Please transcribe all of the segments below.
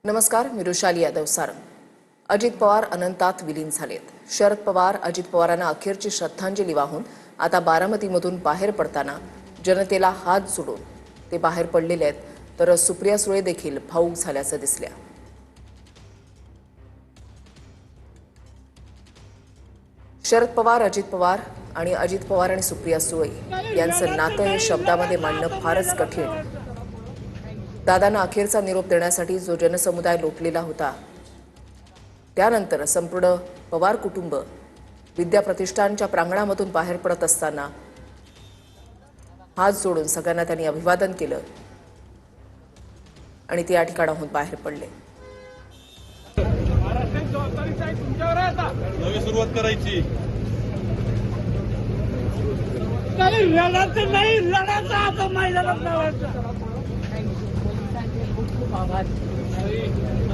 नमस्कार, मी रुशाली यादव सारंग. अजित पवार अनंतात विलीन झालेत. शरद पवार अजित पवारांना अखेरची श्रद्धांजली वाहून आता बारामतीमधून बाहेर पडताना जनतेला हात जोडून ते बाहेर पडलेले आहेत. तर सुप्रिया सुळे देखील भाऊक झाल्याचं दिसल्या. शरद पवार, अजित पवार आणि अजित पवार आणि सुप्रिया सुळे यांचं नातं हे शब्दामध्ये मांडणं फारच कठीण. दादांना अखेरचा निरोप देण्यासाठी जो जनसमुदाय लोटलेला होता, त्यानंतर संपूर्ण पवार कुटुंब विद्याप्रतिष्ठानच्या प्रांगणामधून बाहेर पडत असताना हात जोडून सगळ्यांना त्यांनी अभिवादन केलं आणि ते या ठिकाणाहून बाहेर पडले. नवी सुरुवात करायची.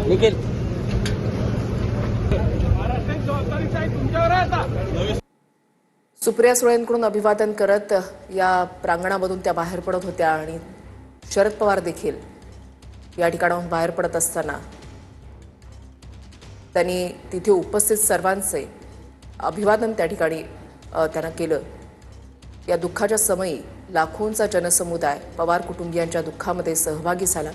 निखिल सुप्रिया सुळेंकडून अभिवादन करत या प्रांगणामधून त्या बाहेर पडत होत्या आणि शरद पवार देखील या ठिकाणाहून बाहेर पडत असताना त्यांनी तिथे उपस्थित सर्वांचे अभिवादन त्या ठिकाणी त्यांना केलं. या दुःखाच्या समयी लाखोंचा जनसमुदाय पवार कुटुंबियांच्या दुःखामध्ये सहभागी झाला.